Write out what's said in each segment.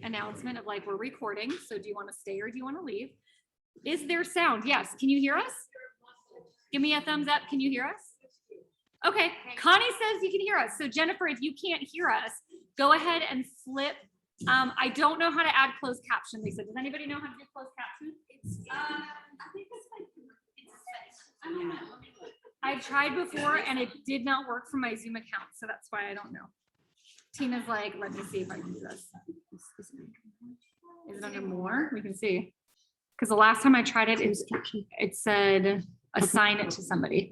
announcement of like, we're recording. So do you want to stay or do you want to leave? Is there sound? Yes. Can you hear us? Give me a thumbs up. Can you hear us? Okay. Connie says you can hear us. So Jennifer, if you can't hear us, go ahead and flip. I don't know how to add closed caption, Lisa. Does anybody know how to do closed caption? I think that's like, I don't know. I've tried before and it did not work for my Zoom account. So that's why I don't know. Tina's like, let me see if I can do this. Is it under more? We can see. Because the last time I tried it, it said assign it to somebody.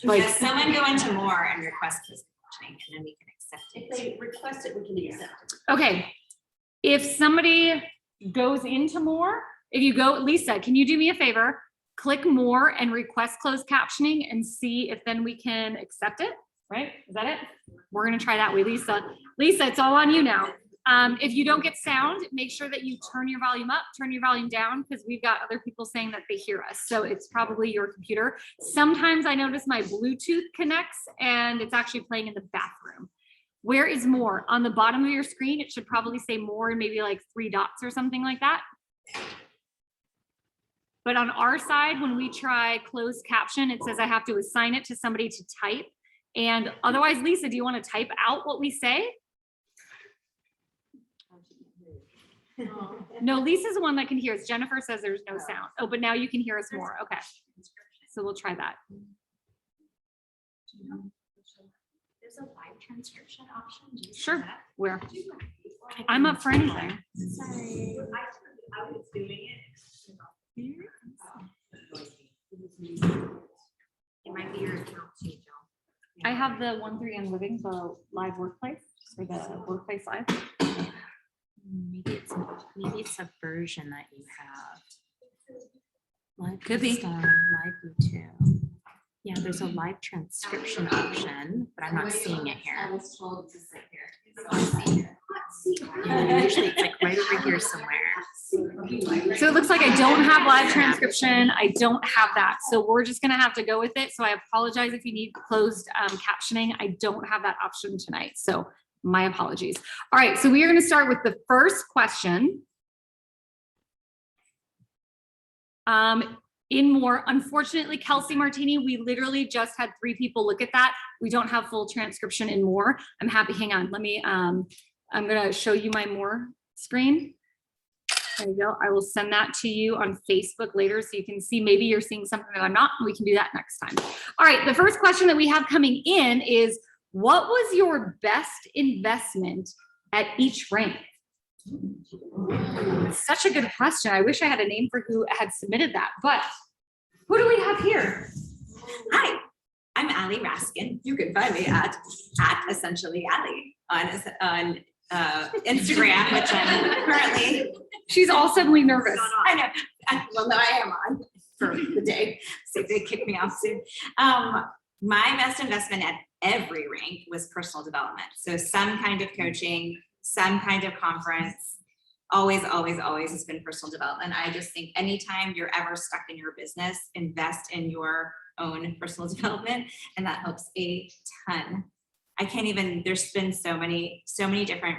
Like someone go into more and request closed captioning, and then we can accept it. If they request it, we can accept it. Okay. If somebody goes into more, if you go, Lisa, can you do me a favor? Click more and request closed captioning and see if then we can accept it, right? Is that it? We're going to try that way, Lisa. Lisa, it's all on you now. If you don't get sound, make sure that you turn your volume up, turn your volume down, because we've got other people saying that they hear us. So it's probably your computer. Sometimes I notice my Bluetooth connects and it's actually playing in the bathroom. Where is more? On the bottom of your screen, it should probably say more and maybe like 3 dots or something like that. But on our side, when we try closed caption, it says I have to assign it to somebody to type. And otherwise, Lisa, do you want to type out what we say? No, Lisa's the one that can hear us. Jennifer says there's no sound. Oh, but now you can hear us more. Okay. So we'll try that. There's a live transcription option. Do you see Sure. that? Where? I'm up for anything. Sorry. I was doing it. It might be your account too, Jill. I have the 1-3 and living, the live workplace or the workplace live. Maybe it's a version that you have. Live Could be. Live YouTube. Yeah, there's a live transcription option, but I'm not seeing it I here. was told to sit here. Yeah, usually it's like right over here somewhere. So it looks like I don't have live transcription. I don't have that. So we're just going to have to go with it. So I apologize if you need closed captioning. I don't have that option tonight. So my apologies. All right. So we are going to start with the first question. In more, unfortunately, Kelsey Martini, we literally just had 3 people look at that. We don't have full transcription in more. I'm happy. Hang on. Let me, I'm going to show you my more screen. There you go. I will send that to you on Facebook later so you can see, maybe you're seeing something that I'm not, and we can do that next time. All right. The first question that we have coming in is, what was your best investment at each rank? Such a good question. I wish I had a name for who had submitted that, but who do we have here? Hi, I'm Allie Raskin. You can find me at essentially Allie on Instagram, which I'm currently. She's all suddenly nervous. I know. Well, no, I am on for the day. So they kick me off soon. My best investment at every rank was personal development. So some kind of coaching, some kind of conference. Always, always, always has been personal development. I just think anytime you're ever stuck in your business, invest in your own personal development, and that helps a ton. I can't even, there's been so many different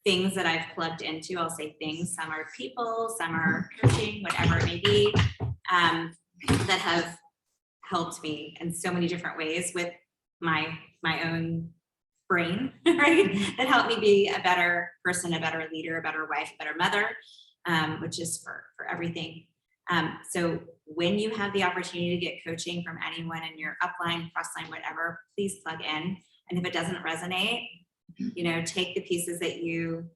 things that I've plugged into. I'll say things, some are people, some are coaching, whatever it may be, that have helped me in so many different ways with my own brain, right? That helped me be a better person, a better leader, a better wife, a better mother, which is for everything. So when you have the opportunity to get coaching from anyone in your upline, crossline, whatever, please plug in. And if it doesn't resonate, you know, take the pieces that you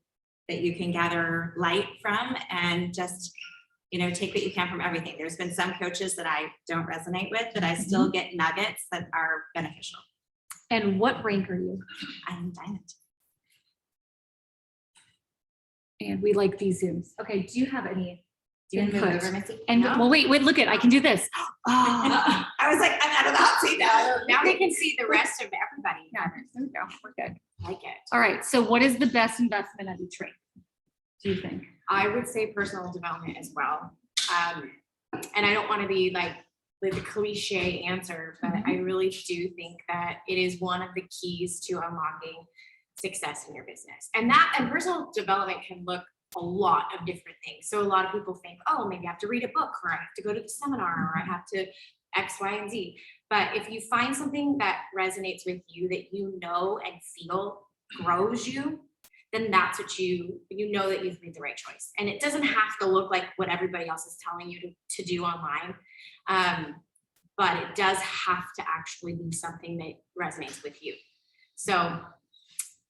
can gather light from, and just, you know, take what you can from everything. There's been some coaches that I don't resonate with, but I still get nuggets that are beneficial. And what rank are you? I'm diamond. And we like these Zooms. Okay, do you have any Do you want to move input? over, Missy? And No? well, wait, look at, I can do this. Oh, I was like, I'm out of the hot seat now. Now we can see the rest of everybody. yeah, there we go. We're good. Like it. All right, so what is the best investment at each rank, do you think? I would say personal development as well. And I don't want to be like the cliche answer, but I really do think that it is one of the keys to unlocking success in your business. And personal development can look a lot of different things. So a lot of people think, oh, maybe I have to read a book, or I have to go to the seminar, or I have to X, Y, and Z. But if you find something that resonates with you, that you know and feel grows you, then that's what you know that you've made the right choice. And it doesn't have to look like what everybody else is telling you to do online. But it does have to actually be something that resonates with you. So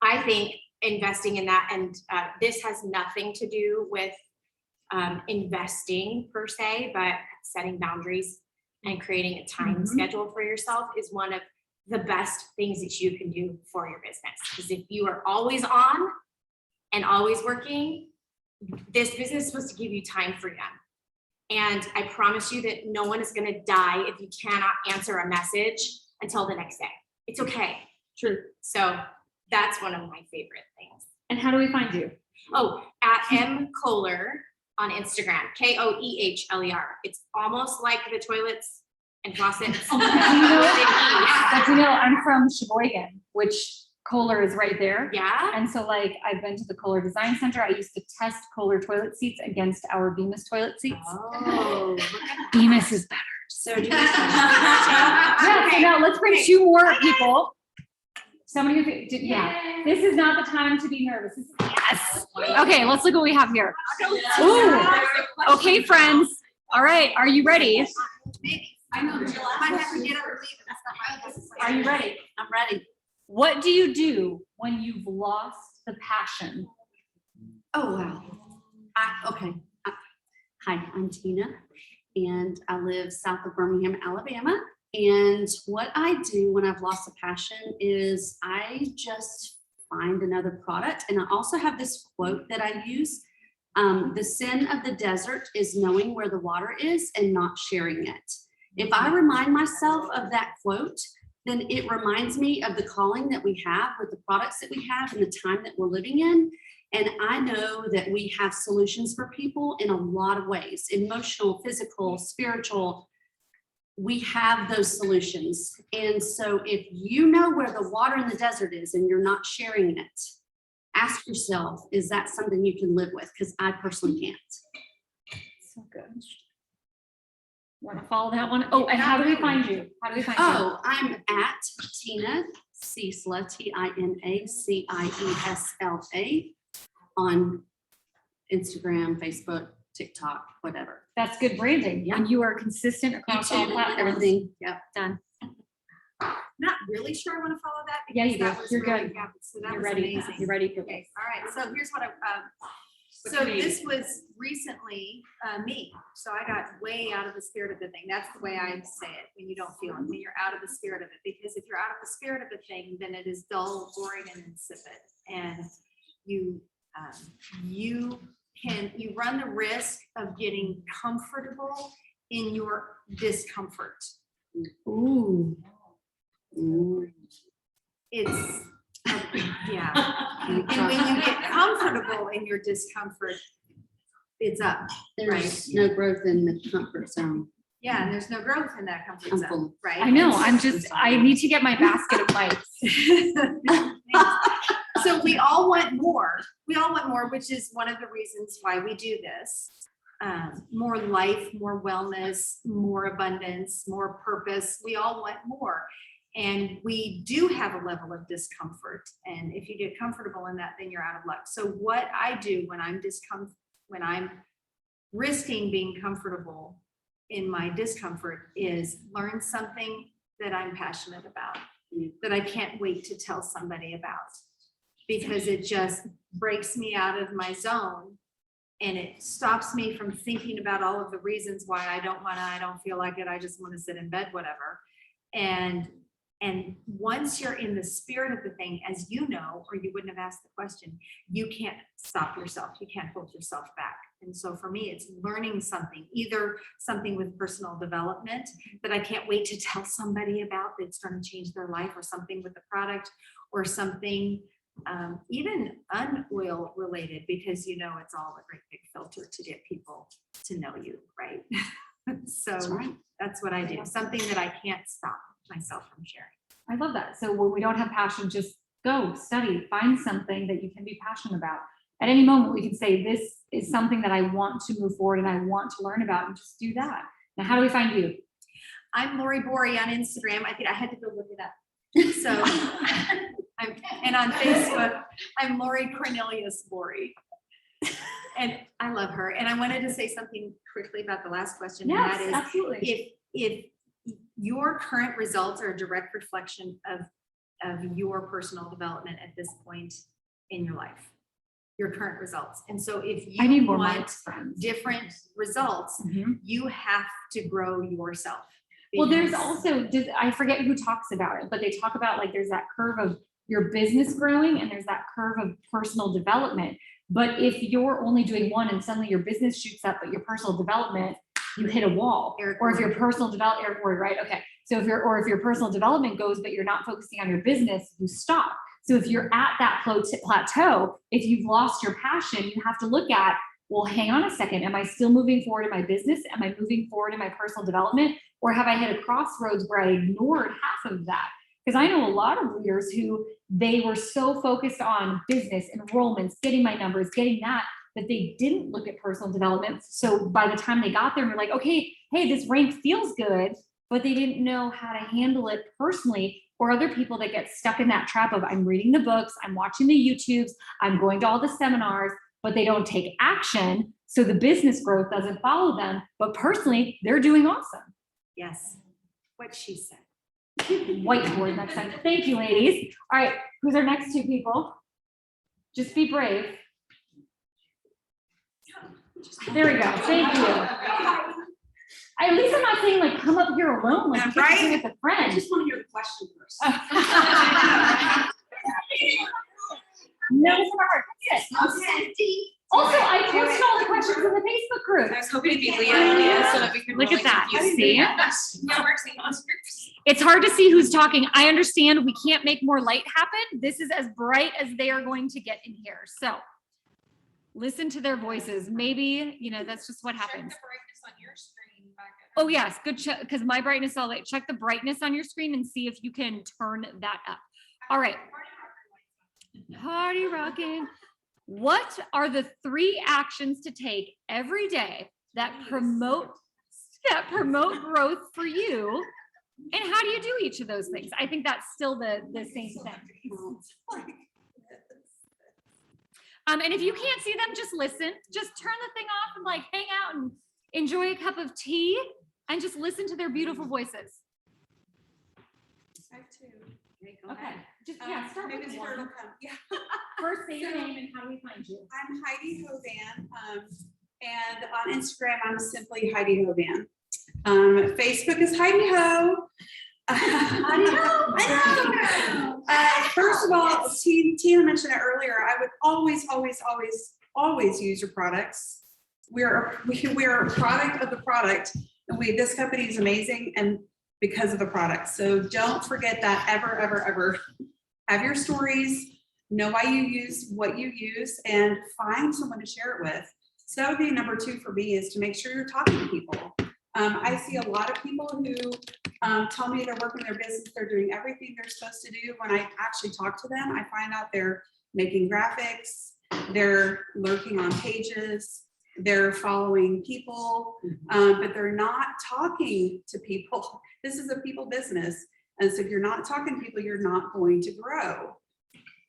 I think investing in that, and this has nothing to do with investing per se, but setting boundaries and creating a time schedule for yourself is one of the best things that you can do for your business. Because if you are always on and always working, this business is supposed to give you time freedom. And I promise you that no one is going to die if you cannot answer a message until the next day. It's okay. True. So that's one of my favorite things. And how do we find you? Oh, at M Kohler on Instagram, Koehler. It's almost like the toilets and faucets. I'm from Sheboygan, which Kohler is right there. Yeah. And so like I've been to the Kohler Design Center. I used to test Kohler toilet seats against our Bemis toilet seats. Oh, Bemis is better. So do Yeah, so now let's bring two more people. Somebody who, yeah, this is not the time to be nervous. Yes. Okay, let's look what we have here. Ooh. Okay, friends. All right, are you ready? I know, might have to get up and leave. Are you ready? I'm ready. What do you do when you've lost the passion? Oh, wow. Okay. Hi, I'm Tina, and I live south of Birmingham, Alabama. And what I do when I've lost a passion is I just find another product. And I also have this quote that I use. The sin of the desert is knowing where the water is and not sharing it. If I remind myself of that quote, then it reminds me of the calling that we have with the products that we have and the time that we're living in. And I know that we have solutions for people in a lot of ways, emotional, physical, spiritual. We have those solutions. And so if you know where the water in the desert is and you're not sharing it, ask yourself, is that something you can live with? Because I personally can't. So good. Want to follow that one? Oh, and how do we find you? How do we find you? Oh, I'm at Tina Ciesla, TINACIESLA on Instagram, Facebook, TikTok, whatever. That's good branding. Yeah. And you are consistent across all platforms. Everything. Yep. Done. Not really sure I want to follow that. Yeah, you because do. that was You're really- good. yeah, so that You're was ready. amazing. You're ready for this. Okay, all right. So here's what I, What's so your name? this was recently me. So I got way out of the spirit of the thing. That's the way I say it when you don't feel it, when you're out of the spirit of it. Because if you're out of the spirit of a thing, then it is dull, boring, and insipid. And you run the risk of getting comfortable in your discomfort. Ooh. Ooh. It's, yeah. And when you get comfortable in your discomfort, it's up. There's no growth in the comfort zone. Yeah, and there's no growth in that comfort I'm zone, full. right? I know. And I need to get my basket of bites. so we all want more. We all want more, which is one of the reasons why we do this. More life, more wellness, more abundance, more purpose. We all want more. And we do have a level of discomfort. And if you get comfortable in that, then you're out of luck. So what I do when I'm risking being comfortable in my discomfort is learn something that I'm passionate about, that I can't wait to tell somebody about, because it just breaks me out of my zone. And it stops me from thinking about all of the reasons why I don't feel like it. I just want to sit in bed, whatever. And once you're in the spirit of the thing, as you know, or you wouldn't have asked the question, you can't stop yourself. You can't hold yourself back. And so for me, it's learning something, either something with personal development that I can't wait to tell somebody about that's going to change their life, or something with the product, or something even unoil related, because you know it's all a great big filter to get people to know you, right? So That's right. that's what I do. Something that I can't stop myself from sharing. I love that. So when we don't have passion, just go study, find something that you can be passionate about. At any moment, we can say, this is something that I want to move forward and I want to learn about, and just do that. Now, how do we find you? I'm Lori Borey on Instagram. I think I had to go look it up. So, and on Facebook, I'm Lori Cornelius Borey. And I love her. And I wanted to say something quickly about the last question. And Yes, that is, absolutely. if your current results are a direct reflection of your personal development at this point in your life, your current results. And so if I need you more want Mike's friends. different results, Mhm. you have to grow yourself. Well, there's Because- also, I forget who talks about it, but they talk about like there's that curve of your business growing and there's that curve of personal development. But if you're only doing one and suddenly your business shoots up, but your personal development, you hit a wall. Eric Or if Ward. your personal development, Eric Ward, right? Okay. So if your personal development goes, but you're not focusing on your business, you stop. So if you're at that plateau, if you've lost your passion, you have to look at, well, hang on a second. Am I still moving forward in my business? Am I moving forward in my personal development? Or have I hit a crossroads where I ignored half of that? Because I know a lot of leaders who they were so focused on business, enrollments, getting my numbers, getting that they didn't look at personal development. So by the time they got there, they're like, okay, hey, this rank feels good, but they didn't know how to handle it personally. Or other people that get stuck in that trap of, I'm reading the books, I'm watching the YouTubes, I'm going to all the seminars, but they don't take action. So the business growth doesn't follow them, but personally, they're doing awesome. Yes, what she said. Whiteboard next time. Thank you, ladies. All right, who's our next two people? Just be brave. There we go. Thank you. At least I'm not saying like come up here alone, like you get to do it with a friend. I just want to hear the question first. No, it's hard. Also, I posted all the questions in the Facebook group. I was hoping to be Leah so that we could Look really at that. confuse See? Yeah, we're seeing answers. It's hard to see who's talking. I understand we can't make more light happen. This is as bright as they are going to get in here. So listen to their voices. Maybe, that's just what happens. Check the brightness on your screen back at Oh yes, good check, because my brightness, I'll check the brightness on your screen and see if you can turn that up. All right. Party rocking. What are the 3 actions to take every day that promote growth for you? And how do you do each of those things? I think that's still the same thing. And if you can't see them, just listen. Just turn the thing off and like hang out and enjoy a cup of tea and just listen to their beautiful voices. I too. Okay. Just start Maybe with it's one. where it'll come. Yeah. First, say your name and how do we find you? I'm Heidi Hovan, and on Instagram, I'm simply Heidi Hovan. Facebook is Heidi Ho. First of all, Tina mentioned it earlier. I would always use your products. We're a product of the product, and this company is amazing, and because of the product. So don't forget that ever. Have your stories, know why you use what you use, and find someone to share it with. So that would be number 2 for me, is to make sure you're talking to people. I see a lot of people who tell me they're working their business, they're doing everything they're supposed to do. When I actually talk to them, I find out they're making graphics, they're lurking on pages, they're following people, but they're not talking to people. This is a people business. And so if you're not talking to people, you're not going to grow.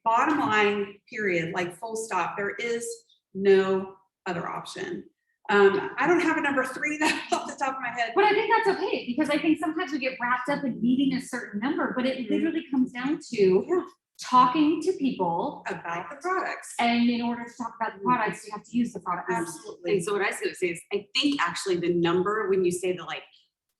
Bottom line, period, like full stop. There is no other option. I don't have a number 3 that off the top of my head. But I think that's okay, because I think sometimes we get wrapped up in needing a certain number, but it literally comes down to talking to people About the products. And in order to talk about the products, you have to use the products. Absolutely. And so what I was gonna say is, I think actually the number, when you say the like,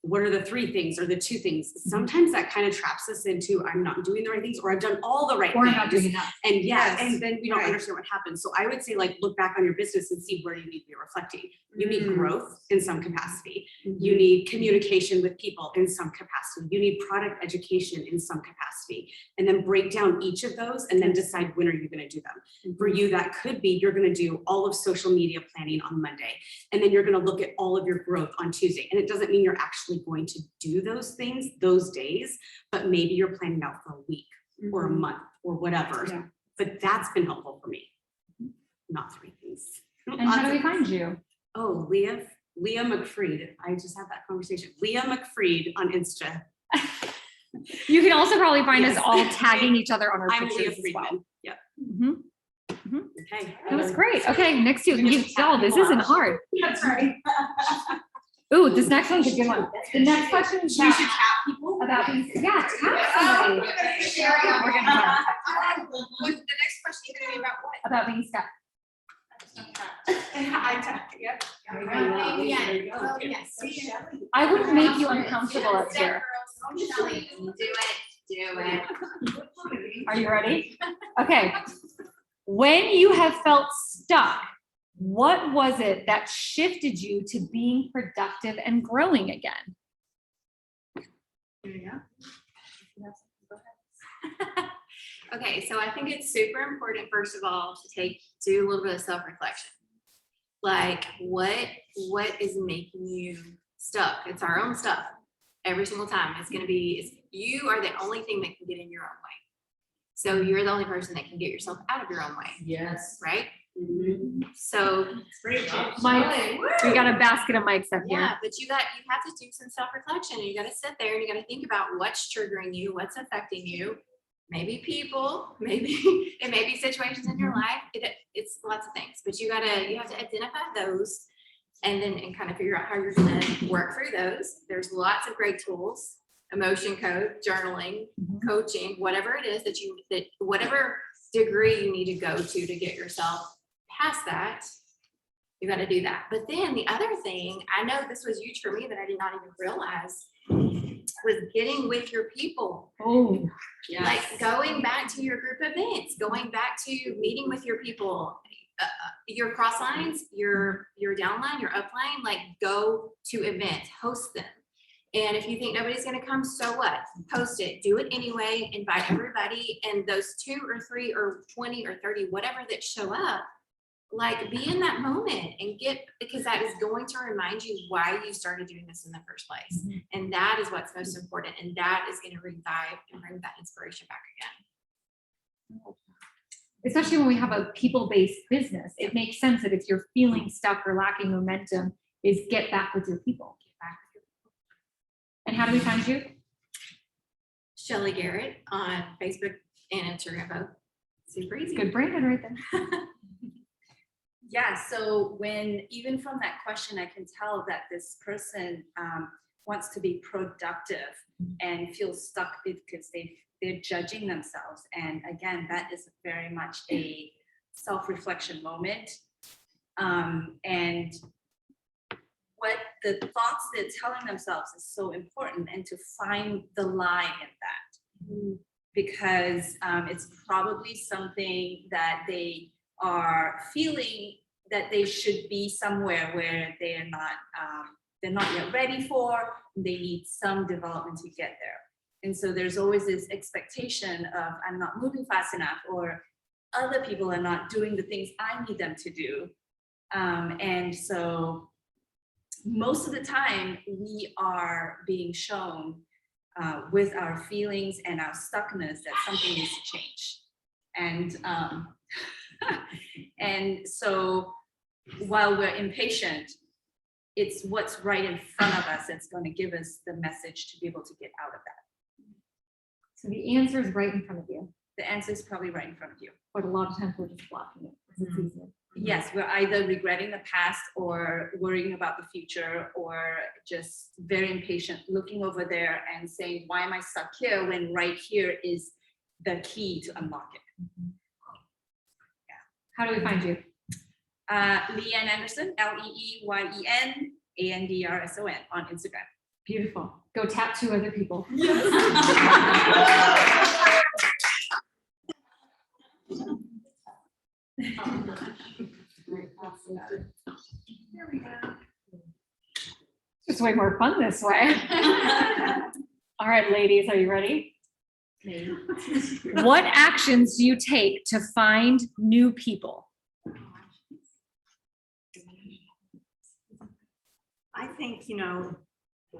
what are the 3 things or the 2 things? Sometimes that kind of traps us into, I'm not doing the right things, or I've done all the right Or things. not doing enough. And Yes, and then we don't right. understand what happens. So I would say, like, look back on your business and see where you need to be reflecting. You need growth in some capacity. You need communication with people in some capacity. You need product education in some capacity. And then break down each of those and then decide when are you going to do them. For you, that could be, you're going to do all of social media planning on Monday. And then you're going to look at all of your growth on Tuesday. And it doesn't mean you're actually going to do those things those days, but maybe you're planning out for a week or a month or whatever. Yeah. But that's been helpful for me. Not 3 things. And how do we find you? Oh, Leah McFreed. I just had that conversation. Leah McFreed on Insta. You can also probably find us Yes. all tagging each other on our I'm Leah pictures as well. Friedman. Yep. Mhm. Okay. That was great. Okay, next You're gonna tap y'all, this more. isn't hard. That's right. Ooh, this next one's a good one. The next question is We should tap people. about these, yeah, tap somebody. We're We're gonna tap The next question is gonna be about what? about being stuck. I tapped, yeah. Oh, yes. I would make you uncomfortable up here. Shelly, do it. Are you ready? Okay. When you have felt stuck, what was it that shifted you to being productive and growing again? Okay, so I think it's super important, first of all, to do a little bit of self-reflection. Like, what is making you stuck? It's our own stuff. Every single time, you are the only thing that can get in your own way. So you're the only person that can get yourself out of your own way. Yes. Right? Mhm. So Mike, we got a basket of mics up here. yeah, but you have to do some self-reflection, and you got to sit there and you got to think about what's triggering you, what's affecting you. Maybe people, it may be situations in your life. It's lots of things, but you have to identify those and kind of figure out how you're going to work through those. There's lots of great tools, emotion code, journaling, coaching, whatever it is that whatever degree you need to go to get yourself past that, you got to do that. But then the other thing, I know this was huge for me that I did not even realize, was getting with your people. Oh, Yes. Like going back to your group events, going back to meeting with your people, your cross lines, your downline, your upline, like go to events, host them. And if you think nobody's going to come, so what? Post it, do it anyway, invite everybody. And those 2 or 3 or 20 or 30, whatever that show up, like be in that moment and because that is going to remind you why you started doing this in the first place. And that is what's most important. And that is going to revive and bring that inspiration back again. especially when we have a people-based business, it makes sense that if you're feeling stuck or lacking momentum, is get back with your people. And how do we find you? Shelly Garrett on Facebook and Instagram both. Super easy. Good branded right there. Yeah, so even from that question, I can tell that this person wants to be productive and feels stuck because they're judging themselves. And again, that is very much a self-reflection moment. And what the thoughts they're telling themselves is so important, and to find the lie in that. Because it's probably something that they are feeling that they should be somewhere where they're not yet ready for. They need some development to get there. And so there's always this expectation of I'm not moving fast enough, or other people are not doing the things I need them to do. And so most of the time we are being shown with our feelings and our stuckness that something needs to change. And and so while we're impatient, it's what's right in front of us that's going to give us the message to be able to get out of that. So the answer is right in front of you, The answer is probably right in front of you. but a lot of times we're just blocking it because it's easier. Yes, we're either regretting the past or worrying about the future, or just very impatient, looking over there and saying, why am I stuck here when right here is the key to unlock it? How do we find you? Leanne Anderson, LeeYen ANDRSON on Instagram. Beautiful. Go tap 2 other people. Just way more fun this way. All right, ladies, are you ready? What actions do you take to find new people? I think,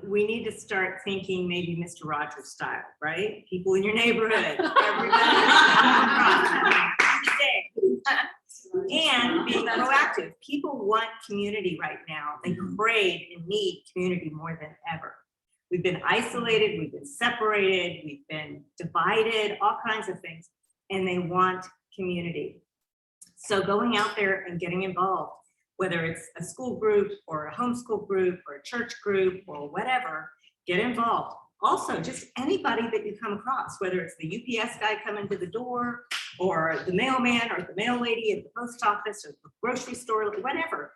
we need to start thinking maybe Mr. Rogers style, right? People in your neighborhood, everybody. And being proactive. People want community right now. They crave and need community more than ever. We've been isolated, we've been separated, we've been divided, all kinds of things, and they want community. So going out there and getting involved, whether it's a school group or a homeschool group or a church group or whatever, get involved. Also, just anybody that you come across, whether it's the UPS guy coming to the door or the mailman or the mail lady at the post office or the grocery store, whatever,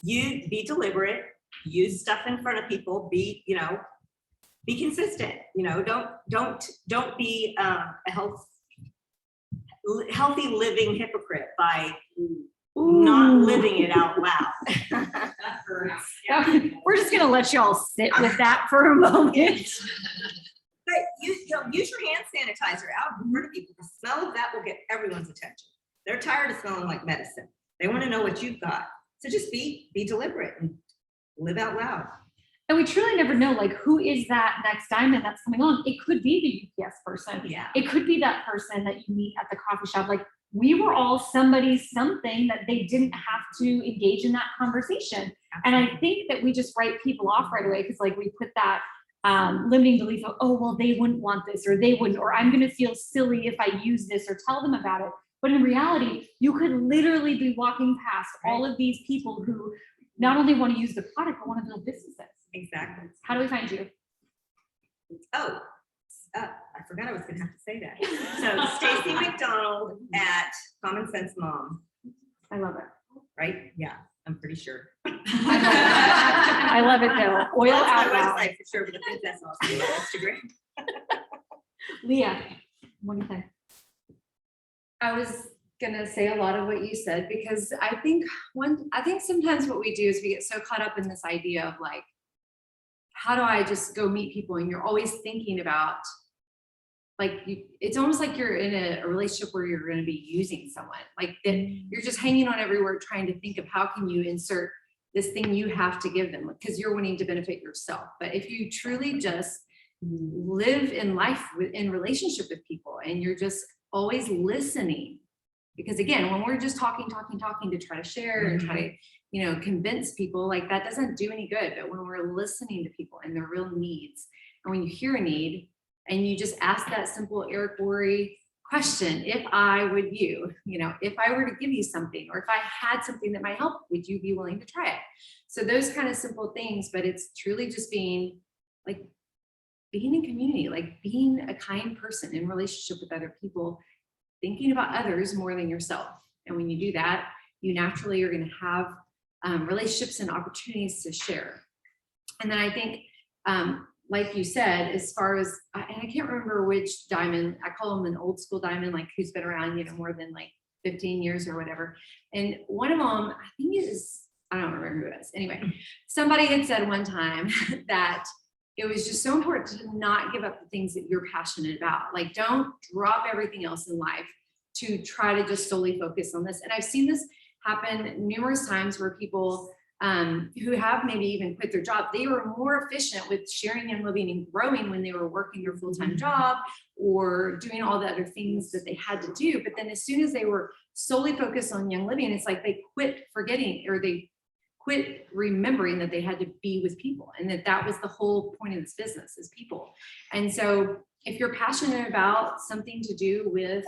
you be deliberate, use stuff in front of people, be consistent, don't be a healthy living hypocrite by not living it out loud. We're just gonna let y'all sit with that for a moment. But use your hand sanitizer out in front of people. The smell of that will get everyone's attention. They're tired of smelling like medicine. They want to know what you've got. So just be deliberate and live out loud. And we truly never know, like, who is that next diamond that's coming on? It could be the UPS person. Yeah. It could be that person that you meet at the coffee shop. Like, we were all somebody's something that they didn't have to engage in that conversation. And I think that we just write people off right away because, like, we put that limiting belief of, oh, well, they wouldn't want this, or they wouldn't, or I'm going to feel silly if I use this or tell them about it. But in reality, you could literally be walking past all of these people who not only want to use the product, but want to build businesses. Exactly. How do we find you? Oh, I forgot I was going to have to say that. So Stacy McDonald at Common Sense Mom. I love it. Right? Yeah, I'm pretty sure. I love it though. Oil That's out my loud. website for sure, but I think that's also my Instagram. Leah, what do you think? I was gonna say a lot of what you said, because I think sometimes what we do is we get so caught up in this idea of like, how do I just go meet people? And you're always thinking about, like, it's almost like you're in a relationship where you're going to be using someone, like that you're just hanging on every word, trying to think of how can you insert this thing you have to give them because you're wanting to benefit yourself. But if you truly just live in life in relationship with people and you're just always listening, because again, when we're just talking to try to share and try to, convince people, like that doesn't do any good. But when we're listening to people and their real needs, and when you hear a need and you just ask that simple Eric Worre question, if I were to give you something, or if I had something that might help, would you be willing to try it? So those kind of simple things, but it's truly just being in community, like being a kind person in relationship with other people, thinking about others more than yourself. And when you do that, you naturally are going to have relationships and opportunities to share. And then I think, like you said, as far as, and I can't remember which diamond, I call him an old school diamond, like who's been around, more than like 15 years or whatever. And one of them, I think I don't remember who it was. Anyway, somebody had said one time that it was just so important to not give up the things that you're passionate about. Like, don't drop everything else in life to try to just solely focus on this. And I've seen this happen numerous times where people who have maybe even quit their job, they were more efficient with sharing and living and growing when they were working their full-time job or doing all the other things that they had to do. But then as soon as they were solely focused on Young Living, it's like they quit forgetting, or they quit remembering that they had to be with people, and that was the whole point of this business, is people. And so if you're passionate about something to do with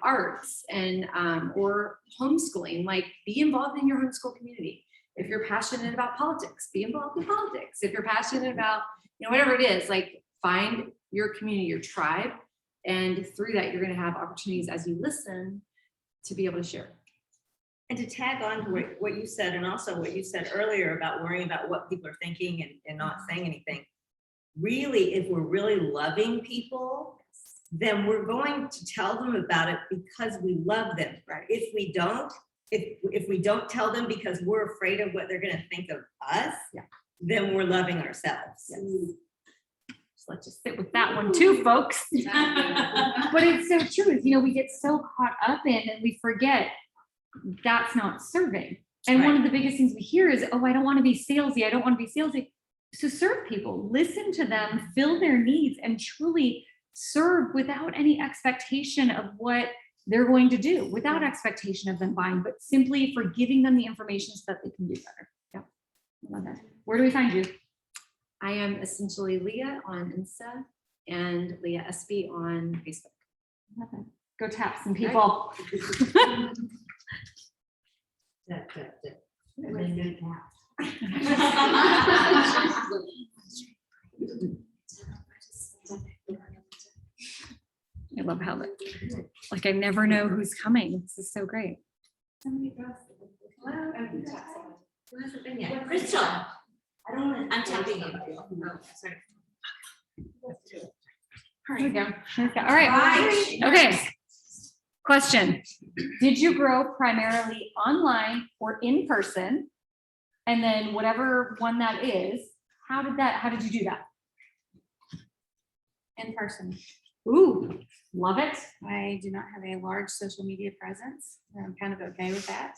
arts and or homeschooling, like be involved in your homeschool community. If you're passionate about politics, be involved in politics. If you're passionate about whatever it is, like find your community, your tribe, and through that you're going to have opportunities as you listen to be able to share. And to tag on to what you said, and also what you said earlier about worrying about what people are thinking and not saying anything. Really, if we're really loving people, then we're going to tell them about it because we love them. Right? If we don't tell them because we're afraid of what they're going to think of us, then we're loving ourselves. Yes. So let's just sit with that one too, folks. But it's so true. We get so caught up in, and we forget that's not serving. And one of the biggest things we hear is, oh, I don't want to be salesy. I don't want to be salesy. to serve people, listen to them, fill their needs, and truly serve without any expectation of what they're going to do, without expectation of them buying, but simply for giving them the information so that they can do better. Yeah, I love that. Where do we find you? I am essentially Leah on Insta and Leah SB on Facebook. Okay. Go tap some people. I love how that, like, I never know who's coming. This is so great. Crystal. I'm tapping you. Oh, sorry. There we go. All right. Okay. Question. Did you grow primarily online or in person? And then whatever one that is, how did you do that? In person. Ooh, love it. I do not have a large social media presence. I'm kind of okay with that.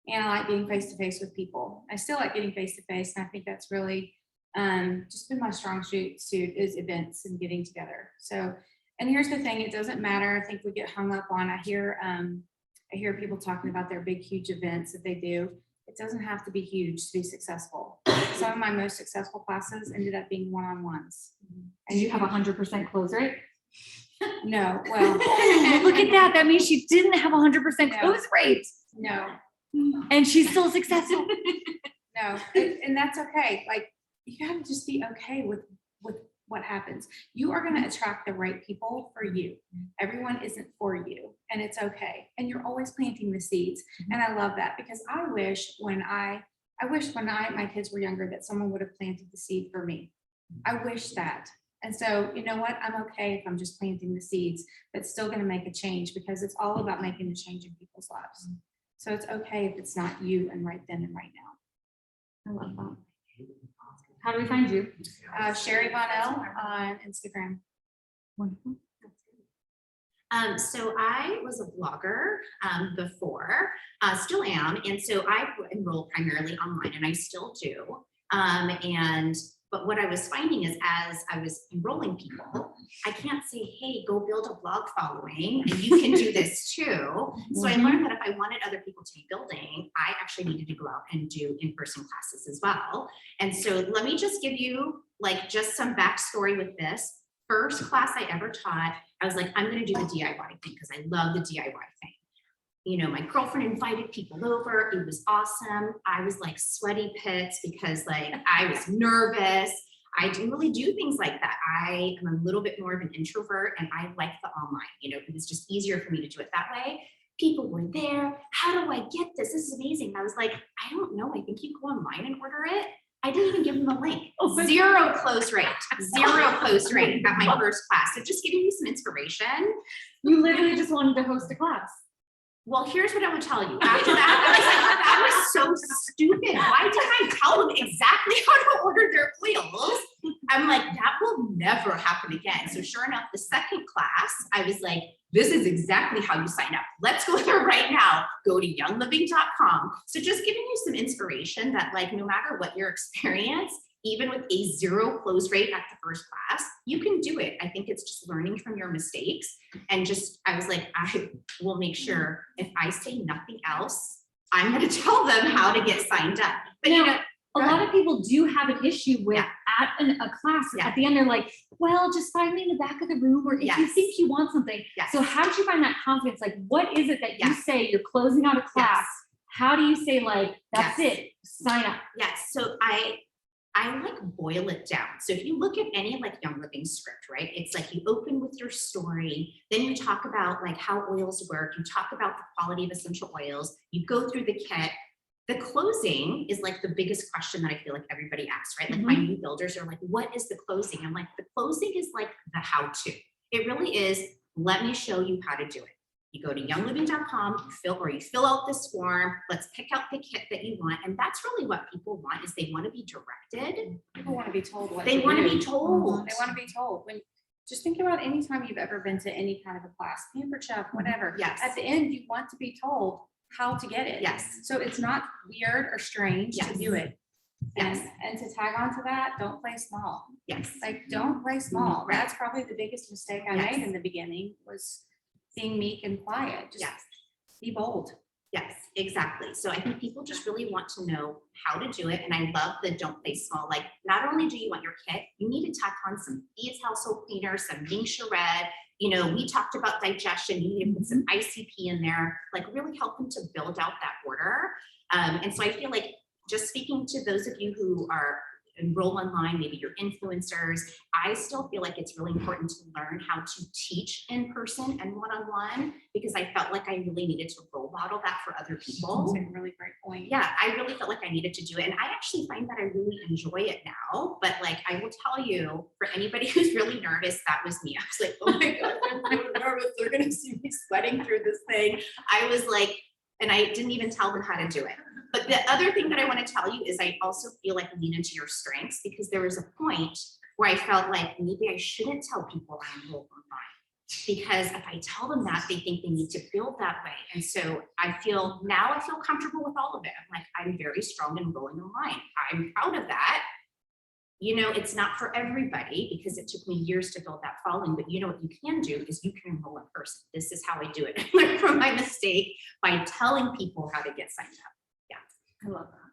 And I like being face to face with people. I still like getting face to face, and I think that's really just been my strong suit is events and getting together. So, and here's the thing: it doesn't matter. I think we get hung up on. I hear people talking about their big, huge events that they do. It doesn't have to be huge to be successful. Some of my most successful classes ended up being one-on-ones. And you have 100% close rate? No, well, Look at that. That means she didn't have 100% close rate. no. And she's still successful. No, and that's okay. Like, you gotta just be okay with what happens. You are gonna attract the right people for you. Everyone isn't for you, and it's okay. And you're always planting the seeds. And I love that, because I wish when my kids were younger that someone would have planted the seed for me. I wish that. And so, you know what? I'm okay if I'm just planting the seeds, but still gonna make a change, because it's all about making the change in people's lives. So it's okay if it's not you and right then and right now. I love that. How do we find you? Sherry Bonnell on Instagram. Wonderful. So I was a blogger before, still am. And so I enroll primarily online, and I still do. But what I was finding is, as I was enrolling people, I can't say, hey, go build a blog following and you can do this too. So I learned that if I wanted other people to be building, I actually needed to go out and do in-person classes as well. And so let me just give you like just some backstory with this. First class I ever taught, I was like, I'm going to do the DIY thing because I love the DIY thing. You know, my girlfriend invited people over. It was awesome. I was like sweaty pits because like I was nervous. I didn't really do things like that. I am a little bit more of an introvert, and I like the online, you know, it was just easier for me to do it that way. People were there. How do I get this? This is amazing. I was like, I don't know. I think you go online and order it. I didn't even give them the link. Zero close rate at my first class. So just giving you some inspiration. You literally just wanted to host a class. Well, here's what I would tell you. After that, I was like, that was so stupid. Why didn't I tell them exactly how to order their oils? I'm like, that will never happen again. So sure enough, the second class, I was like, this is exactly how you sign up. Let's go there right now. Go to youngliving.com. So just giving you some inspiration that like, no matter what your experience, even with a zero close rate at the first class, you can do it. I think it's just learning from your mistakes. And just, I was like, I will make sure if I say nothing else, I'm going to tell them how to get signed up. But you know, a lot of people do have an issue with at a class. At the end, they're like, well, just find me in the back of the room, or if you think you want something. So how did you find that confidence? Like, what is it that you say you're closing out a class? How do you say like, that's it, sign up? Yes. So I like boil it down. So if you look at any like Young Living script, right? It's like you open with your story, then you talk about like how oils work, you talk about the quality of essential oils, you go through the kit. The closing is like the biggest question that I feel like everybody asks, right? Like my new builders are like, what is the closing? I'm like, the closing is like the how-to. It really is, let me show you how to do it. You go to youngliving.com, you fill out this form, let's pick out the kit that you want. And that's really what people want, is they want to be directed. People want to be told what They to want to do. be told. They want to be told. When just think about any time you've ever been to any kind of a class, Pamper Chef, whatever. Yes. At the end, you want to be told how to get it. Yes. So it's not weird or strange to do it. Yes. And to tag on to that, don't play small. Yes. Like, don't play small. Right. That's probably the biggest mistake I Yes. made in the beginning, was being meek and quiet. Just Yes. be bold. Yes, exactly. So I think people just really want to know how to do it. And I love the don't play small. Like, not only do you want your kit, you need to tack on some Thieves household cleaner, some Ningxia Red. You know, we talked about digestion. You need to put some ICP in there, like really help them to build out that order. And so I feel like, just speaking to those of you who are enroll online, maybe you're influencers, I still feel like it's really important to learn how to teach in person and one-on-one, because I felt like I really needed to role model that for other people. That's a really great point. Yeah, I really felt like I needed to do it. And I actually find that I really enjoy it now. But like, I will tell you, for anybody who's really nervous, that was me. I was like, oh my God, I'm so nervous. They're gonna see me sweating through this thing. I was like, and I didn't even tell them how to do it. But the other thing that I want to tell you is I also feel like lean into your strengths, because there was a point where I felt like maybe I shouldn't tell people I enrolled online, because if I tell them that, they think they need to build that way. And so I feel comfortable with all of it. I'm like, I'm very strong in enrolling online. I'm proud of that. You know, it's not for everybody, because it took me years to build that following, but you know what you can do is you can enroll in person. This is how I do it. I learned from my mistake by telling people how to get signed up. I love that.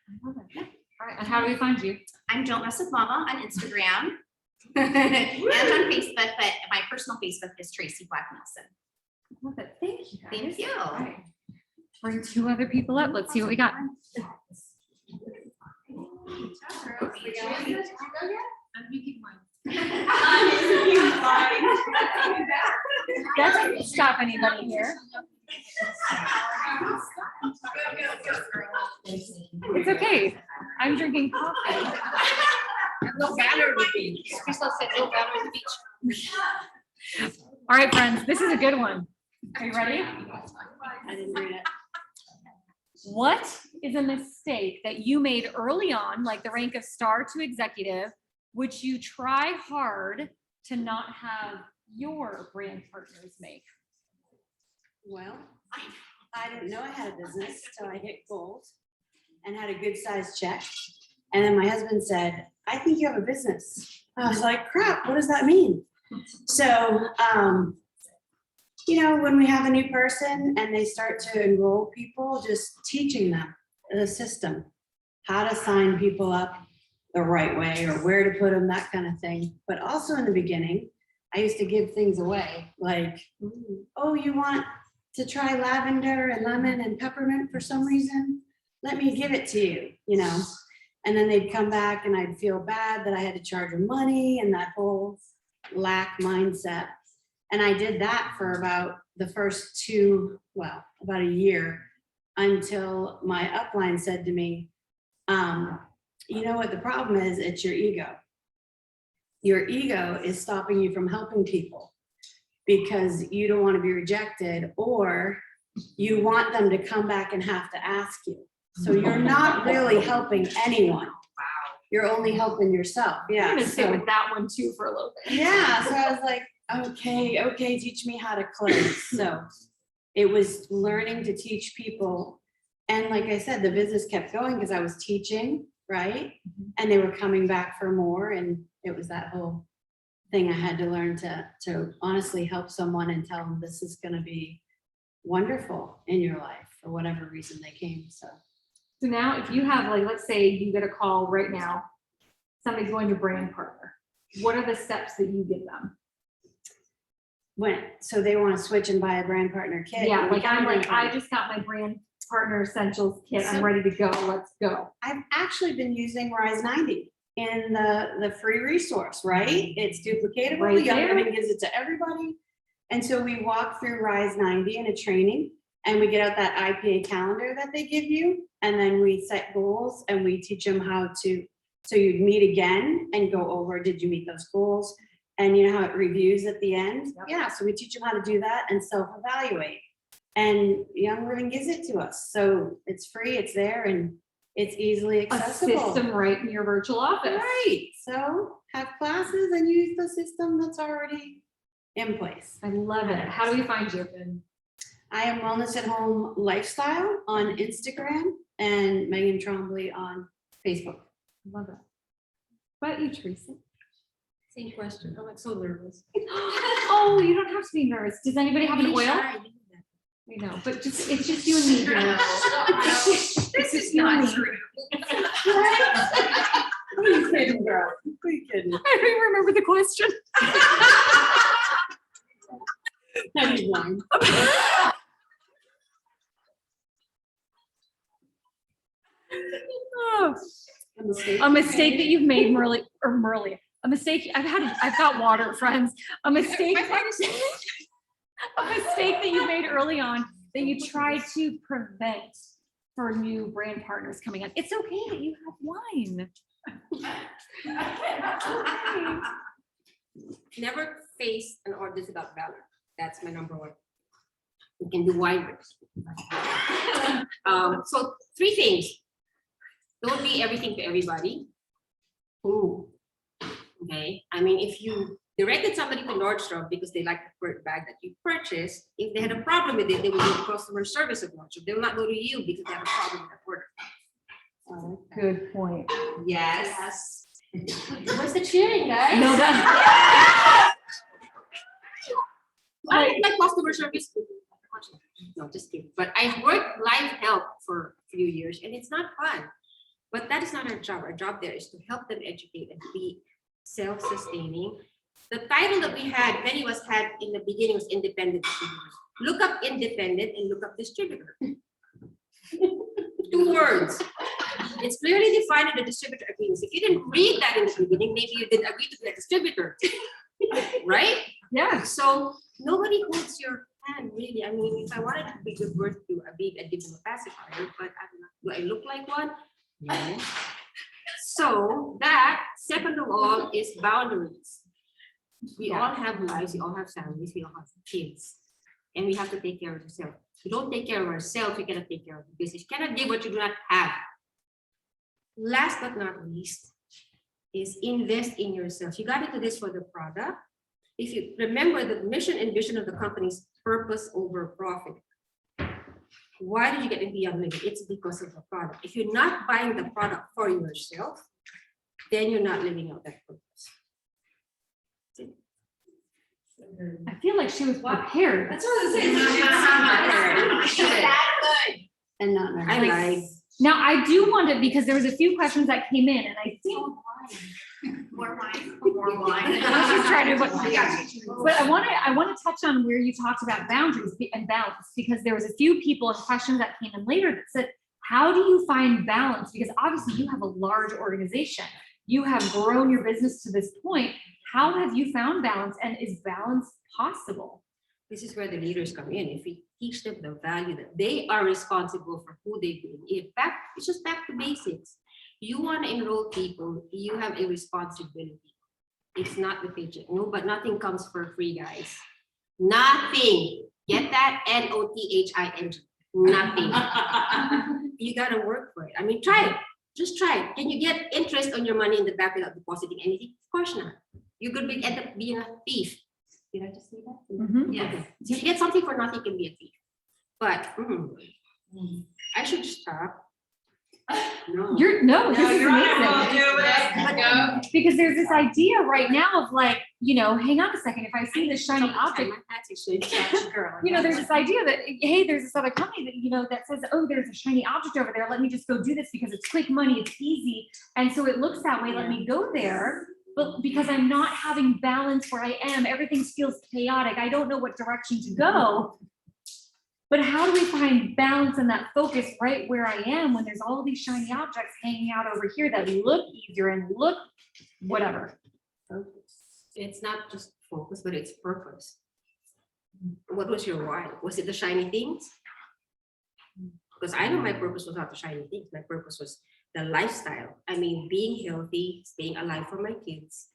I love it. All right, and how do we find you? I'm Don't Mess with Mama on Instagram and on Facebook, but my personal Facebook is Tracy Black Nelson. I love it. Thank you, guys. Thank you. All right. Bring 2 other people up. Let's see what we got. Doesn't stop anybody here. It's okay. I'm drinking coffee. No banner to the beach. Crystal said no banner to the beach. All right, friends, this is a good one. Are you ready? I didn't read it. What is a mistake that you made early on, like the rank of star to executive, which you try hard to not have your brand partners make? Well, I didn't know I had a business, so I hit gold and had a good sized check. And then my husband said, I think you have a business. I was like, crap, what does that mean? So, you know, when we have a new person and they start to enroll people, just teaching them the system, how to sign people up the right way or where to put them, that kind of thing. But also in the beginning, I used to give things away like, oh, you want to try lavender and lemon and peppermint for some reason? Let me give it to you, you know? And then they'd come back and I'd feel bad that I had to charge them money and that whole lack mindset. And I did that for about the first about a year, until my upline said to me, you know what the problem is? It's your ego. Your ego is stopping you from helping people because you don't want to be rejected, or you want them to come back and have to ask you. So you're not really helping anyone. Wow. You're only helping yourself. Yeah. I'm gonna sit with that one too for a little bit. Yeah. So I was like, okay, teach me how to close. So it was learning to teach people. And like I said, the business kept going because I was teaching, right? And they were coming back for more. And it was that whole thing I had to learn to honestly help someone and tell them this is going to be wonderful in your life for whatever reason they came. So now if you have, like, let's say you get a call right now, somebody's going to brand partner. What are the steps that you give them? so they want to switch and buy a brand partner kit. Yeah, like I'm like, I just got my brand partner essentials kit. I'm ready to go. Let's go. I've actually been using Rise 90 in the free resource, right? It's duplicatable. Right Young there. Living gives it to everybody. And so we walk through Rise 90 in a training, and we get out that IPA calendar that they give you. And then we set goals and we teach them how to, so you meet again and go over, did you meet those goals? And you know how it reviews at the end? Yep. Yeah, so we teach them how to do that and self-evaluate. And Young Living gives it to us. So it's free, it's there, and it's easily A accessible. system right in your virtual office. Right, so have classes and use the system that's already in place. I love it. How do we find you? I am Wellness at Home Lifestyle on Instagram and Megan Trombley on Facebook. Love it. But you, Teresa? Same question. I'm like so nervous. Oh, you don't have to be nervous. Does anybody have an oil? I know, but it's just you and me here. This is not true. Who are you kidding, girl? Who are you kidding? I don't even remember the question. Oh, a mistake that you've made, Merle. A mistake. I've got water, friends. A mistake. A mistake that you made early on that you try to prevent for new brand partners coming in. It's okay that you have wine. Never face an audience without valor. That's my number one. We can do wine works. So 3 things. Don't be everything to everybody. Ooh. Okay. I mean, if you directed somebody to Nordstrom because they like the bag that you purchased, if they had a problem with it, they would go to customer service of Nordstrom. They will not go to you because they have a problem with that order. Good point. Yes. What's the cheering, guys? No, that's. I don't like customer service. No, just kidding. But I worked live help for a few years and it's not fun. But that is not our job. Our job there is to help them educate and be self-sustaining. The title that we had, many of us had in the beginning was independent distributor. Look up independent and look up distributor. 2 words. It's clearly defined in the distributor agreements. If you didn't read that in the beginning, maybe you didn't agree to be a distributor, right? Yeah. So nobody holds your hand, really. I mean, if I wanted to be good word to be a diploma pacifier, but I don't know, do I look like one? No. So that, second of all, is boundaries. We all have lives, we all have families, we all have kids, and we have to take care of ourselves. If we don't take care of ourselves, we cannot take care of the business. You cannot give what you do not have. Last but not least is invest in yourself. You got into this for the product. If you remember the mission and vision of the company's purpose over profit. Why did you get into Young Living? It's because of the product. If you're not buying the product for yourself, then you're not living out that purpose. I feel like she was prepared. That's what I was saying. And not nervous. I lied. Now I do want to, because there was a few questions that came in and I think More wine. More wine. I was just trying to, but I want to touch on where you talked about boundaries and balance, because there was a few people and questions that came in later that said, how do you find balance? Because obviously you have a large organization. You have grown your business to this point. How have you found balance, and is balance possible? This is where the leaders come in. If we teach them the value that they are responsible for who they bring, it's just back to basics. You want to enroll people, you have a responsibility. It's not the paycheck. No, but nothing comes for free, guys. Nothing. Get that? NOTHING. Nothing. You got to work for it. I mean, try it. Just try it. Can you get interest on your money in the back without depositing anything? Of course not. You could end up being a thief. Did I just say that? Mhm. Yeah. Okay. So if you get something for nothing, you can be a thief. But I should stop. No. This is you're amazing. not gonna do it. Because there's this idea right now of like, hang on a second, if I see this shiny object, there's this idea that, hey, there's this other company that, that says, oh, there's a shiny object over there. Let me just go do this because it's quick money, it's easy. And so it looks that way. Let me go there. But because I'm not having balance where I am, everything feels chaotic. I don't know what direction to go. But how do we find balance and that focus right where I am when there's all these shiny objects hanging out over here that look easier and look whatever? It's not just focus, but it's purpose. What was your why? Was it the shiny things? Because I know my purpose was not the shiny things. My purpose was the lifestyle. I mean, being healthy, staying alive for my kids.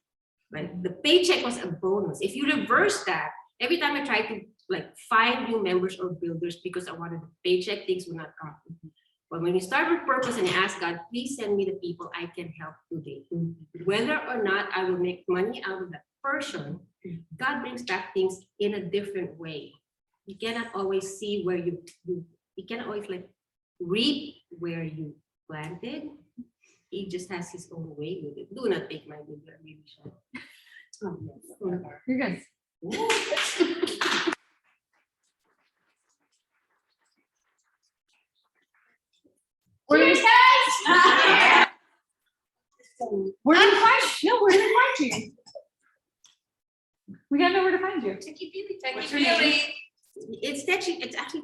Right? The paycheck was a bonus. If you reverse that, every time I try to find new members or builders because I wanted a paycheck, things will not come. But when you start with purpose and you ask God, please send me the people I can help today. Whether or not I will make money out of that person, God brings back things in a different way. You cannot always see where you cannot always reap where you planted. he just has his own way with it. Do not take my baby shot. Oh, yes. You're good. Where did where did we find? No, where did we find you? We gotta know where to find you. What's your name? It's Tetchy. It's actually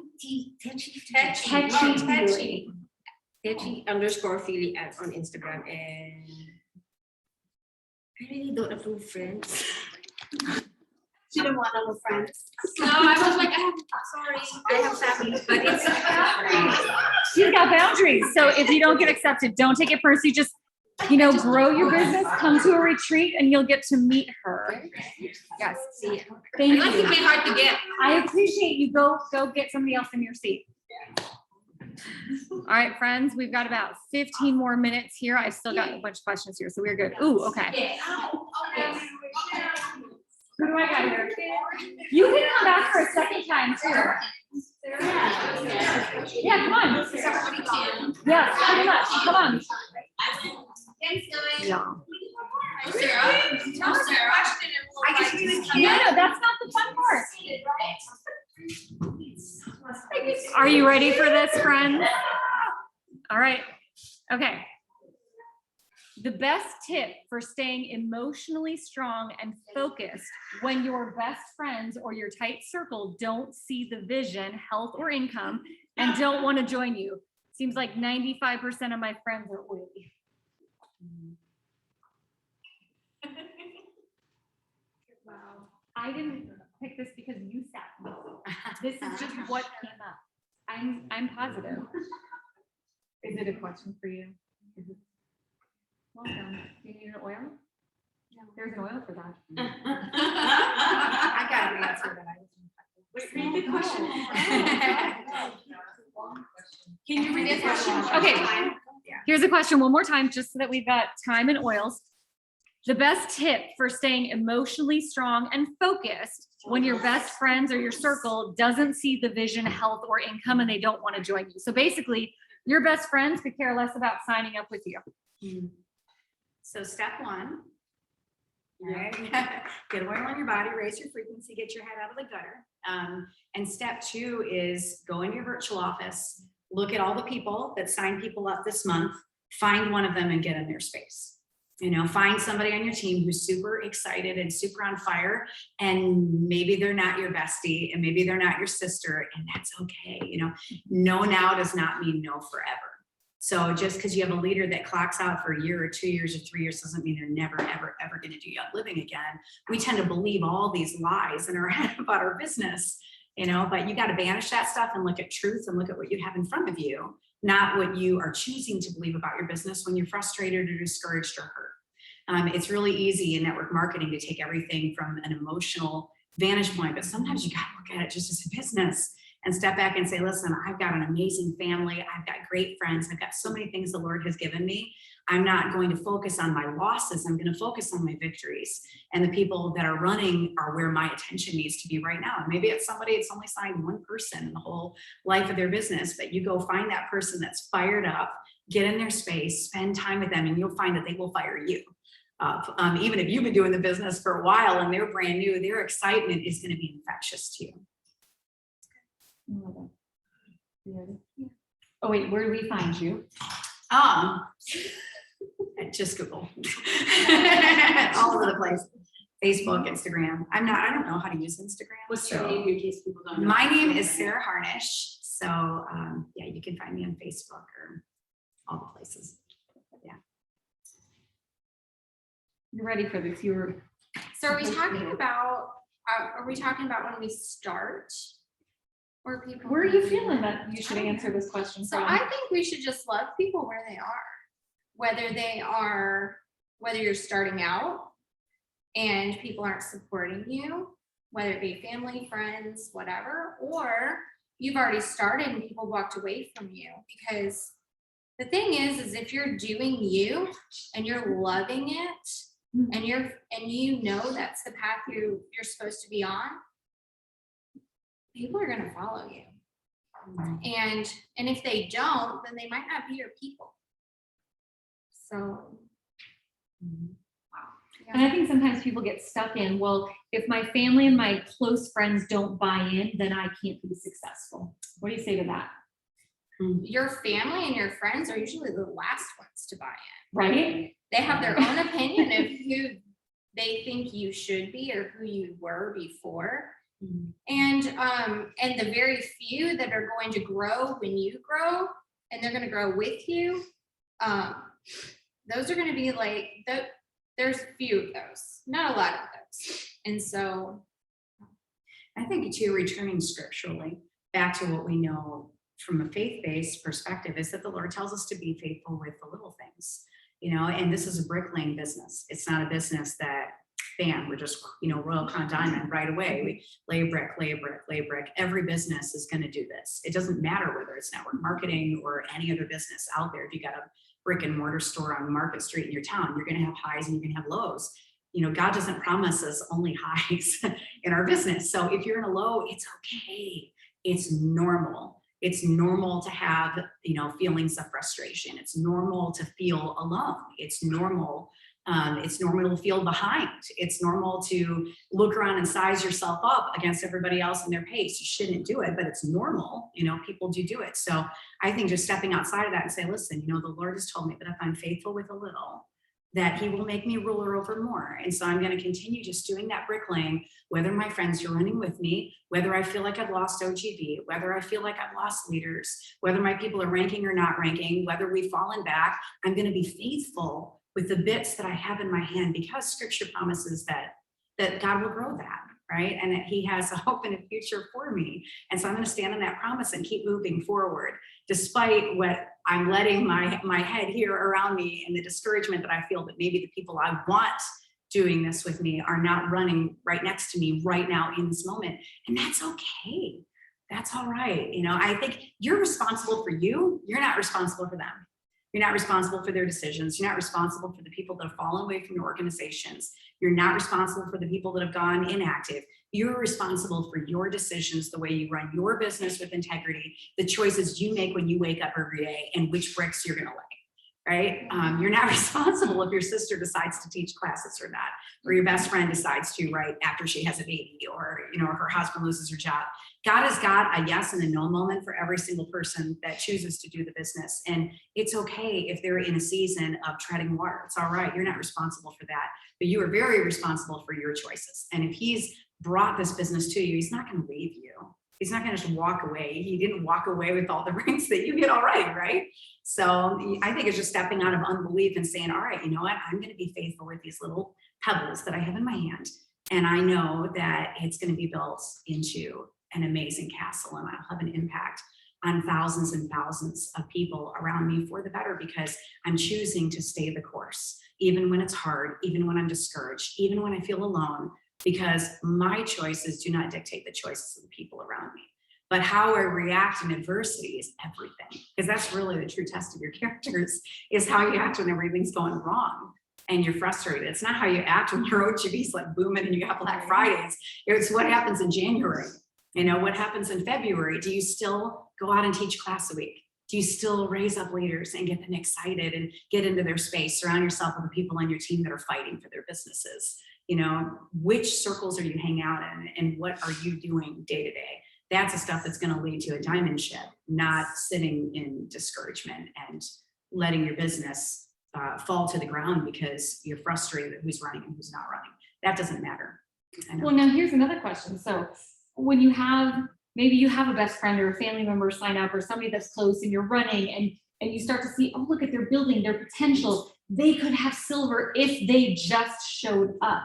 Tetchy. Tetchy underscore Philly on Instagram, and I really don't approve friends. She don't want no friends. No, I was like, sorry, I have family, but it's. She's got boundaries. So if you don't get accepted, don't take it personally. Just, you know, grow your business, come to a retreat, and you'll get to meet her. Yes. See, Thank unless you. it's been hard to get. I appreciate you. Go get somebody else in your seat. All right, friends, we've got about 15 more minutes here. I've still got a bunch of questions here, so we're good. Ooh, okay. Who do I got here? You can come back for a second time too. Yeah, come on. Yes, pretty much. Come on. Yeah. No, that's not the fun part. Are you ready for this, friends? All right. Okay. The best tip for staying emotionally strong and focused when your best friends or your tight circle don't see the vision, health, or income and don't want to join you. Seems like 95% of my friends are oily. Wow. I didn't pick this because you sat me. This is just what came up. I'm positive. Is it a question for you? Welcome. Do you need an oil? No. There's an oil for that. I got an answer that I was. Read the question. Can you read the question? Okay. Here's a question one more time, just so that we've got time and oils. The best tip for staying emotionally strong and focused when your best friends or your circle doesn't see the vision, health, or income, and they don't want to join you. So basically, your best friends could care less about signing up with you. So step one, right? Get oil on your body, raise your frequency, get your head out of the gutter. And step two is go in your virtual office, look at all the people that signed people up this month, find one of them and get in their space. You know, find somebody on your team who's super excited and super on fire, and maybe they're not your bestie, and maybe they're not your sister, and that's okay. You know, no now does not mean no forever. So just because you have a leader that clocks out for a year or 2 years or 3 years doesn't mean they're never, ever, ever going to do Young Living again. We tend to believe all these lies in our head about our business, you know, but you got to banish that stuff and look at truth and look at what you have in front of you, not what you are choosing to believe about your business when you're frustrated or discouraged or hurt. It's really easy in network marketing to take everything from an emotional vantage point, but sometimes you got to look at it just as a business and step back and say, listen, I've got an amazing family. I've got great friends. I've got so many things the Lord has given me. I'm not going to focus on my losses. I'm going to focus on my victories. And the people that are running are where my attention needs to be right now. And maybe it's somebody that's only signed one person in the whole life of their business, but you go find that person that's fired up, get in their space, spend time with them, and you'll find that they will fire you. Even if you've been doing the business for a while and they're brand new, their excitement is going to be infectious to you. Oh wait, where do we find you? Just Google. All over the place. Facebook, Instagram. I don't know how to use Instagram. What's your name in case people don't know? My name is Sarah Harnish. So yeah, you can find me on Facebook or all the places. You're ready for this. You were. So are we talking about when we start? Or people? Where are you feeling that you should answer this question? So from? I think we should just love people where they are, whether you're starting out and people aren't supporting you, whether it be family, friends, whatever, or you've already started and people walked away from you. Because the thing is if you're doing you and you're loving it, and you know that's the path you're supposed to be on, people are going to follow you. And if they don't, then they might not be your people. So. And I think sometimes people get stuck in, well, if my family and my close friends don't buy in, then I can't be successful. What do you say to that? Your family and your friends are usually the last ones to buy in. Right? They have their own opinion of who they think you should be or who you were before. And the very few that are going to grow when you grow, and they're going to grow with you, those are going to be like, there's few of those, not a lot of those. And so I think too, returning scripturally back to what we know from a faith-based perspective is that the Lord tells us to be faithful with the little things, you know, and this is a bricklaying business. It's not a business that, bam, we're just, you know, Royal Crown Diamond right away. We lay a brick, lay a brick, lay a brick. Every business is going to do this. It doesn't matter whether it's network marketing or any other business out there. If you got a brick and mortar store on Market Street in your town, you're going to have highs and you're going to have lows. You know, God doesn't promise us only highs in our business. So if you're in a low, it's okay. It's normal. It's normal to have, you know, feelings of frustration. It's normal to feel alone. It's normal. It's normal to feel behind. It's normal to look around and size yourself up against everybody else in their pace. You shouldn't do it, but it's normal. You know, people do it. So I think just stepping outside of that and say, listen, you know, the Lord has told me that if I'm faithful with a little, that he will make me ruler over more. And so I'm going to continue just doing that bricklaying, whether my friends are running with me, whether I feel like I've lost OGB, whether I feel like I've lost leaders, whether my people are ranking or not ranking, whether we've fallen back, I'm going to be faithful with the bits that I have in my hand, because scripture promises that God will grow that, right? And that he has a hope and a future for me. And so I'm going to stand on that promise and keep moving forward, despite what I'm letting my head hear around me and the discouragement that I feel that maybe the people I want doing this with me are not running right next to me right now in this moment. And that's okay. That's all right. You know, I think you're responsible for you. You're not responsible for them. You're not responsible for their decisions. You're not responsible for the people that have fallen away from your organizations. You're not responsible for the people that have gone inactive. You're responsible for your decisions, the way you run your business with integrity, the choices you make when you wake up every day, and which bricks you're going to lay, right? You're not responsible if your sister decides to teach classes or not, or your best friend decides to right after she has a baby, or, you know, her husband loses her job. God has got a yes and a no moment for every single person that chooses to do the business. And it's okay if they're in a season of treading water. It's all right. You're not responsible for that, but you are very responsible for your choices. And if he's brought this business to you, he's not going to leave you. He's not going to just walk away. He didn't walk away with all the rings that you get already, right? So I think it's just stepping out of unbelief and saying, all right, you know what? I'm going to be faithful with these little pebbles that I have in my hand. And I know that it's going to be built into an amazing castle, and I'll have an impact on thousands and thousands of people around me for the better, because I'm choosing to stay the course, even when it's hard, even when I'm discouraged, even when I feel alone, because my choices do not dictate the choices of the people around me. But how I react in adversity is everything, because that's really the true test of your characters, is how you act when everything's going wrong and you're frustrated. It's not how you act when your OGB's like booming and you have Black Fridays. It's what happens in January. You know, what happens in February? Do you still go out and teach class a week? Do you still raise up leaders and get them excited and get into their space? Surround yourself with the people on your team that are fighting for their businesses. You know, which circles are you hanging out in, and what are you doing day to day? That's the stuff that's going to lead to a diamond ship, not sitting in discouragement and letting your business fall to the ground because you're frustrated at who's running and who's not running. That doesn't matter. Well, now here's another question. So when you have, maybe you have a best friend or a family member sign up, or somebody that's close and you're running, and you start to see, oh, look at their building, their potential. They could have silver if they just showed up,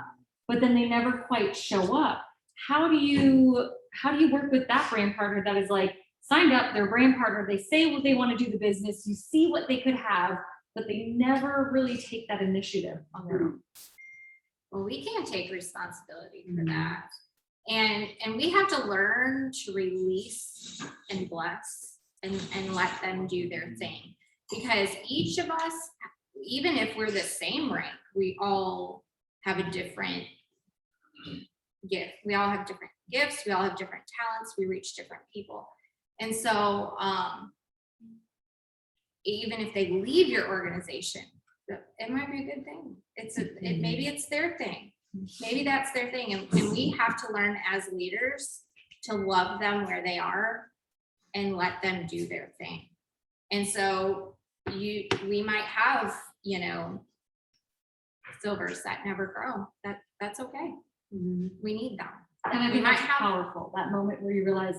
but then they never quite show up. How do you work with that brand partner that is like signed up, their brand partner, they say what they want to do the business, you see what they could have, but they never really take that initiative on their own? Well, we can't take responsibility for that. And we have to learn to release and bless and let them do their thing. Because each of us, even if we're the same rank, we all have a different gift. We all have different gifts. We all have different talents. We reach different people. And so even if they leave your organization, it might be a good thing. Maybe it's their thing. Maybe that's their thing. And we have to learn as leaders to love them where they are and let them do their thing. And so we might have, silvers that never grow. That's okay. We need them. And I think that's powerful, that moment where you realize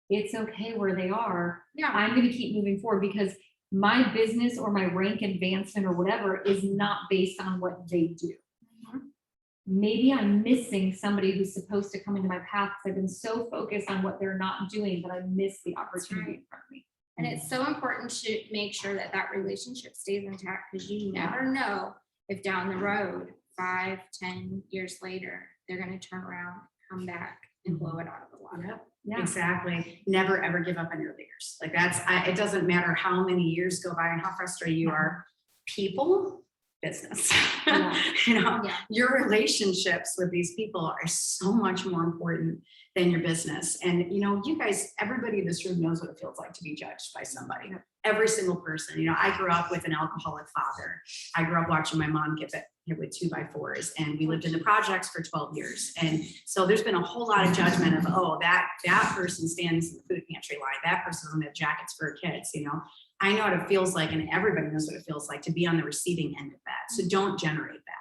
it's okay where they are. Yeah. I'm going to keep moving forward because my business or my rank advancement or whatever is not based on what they do. Maybe I'm missing somebody who's supposed to come into my path because I've been so focused on what they're not doing that I miss the opportunity in front of me. And it's so important to make sure that relationship stays intact, because you never know if down the road, 5, 10 years later, they're going to turn around, come back and blow it out of the water. Yep. Yeah. Exactly. Never ever give up on your leaders. Like it doesn't matter how many years go by and how frustrated you are. People, business. Yeah. Your relationships with these people are so much more important than your business. And you guys, everybody in this room knows what it feels like to be judged by somebody. Every single person. I grew up with an alcoholic father. I grew up watching my mom get hit with 2x4s, and we lived in the projects for 12 years. And so there's been a whole lot of judgment of, oh, that person stands in the food pantry line. That person doesn't have jackets for kids. I know what it feels like, and everybody knows what it feels like to be on the receiving end of that. So don't generate that.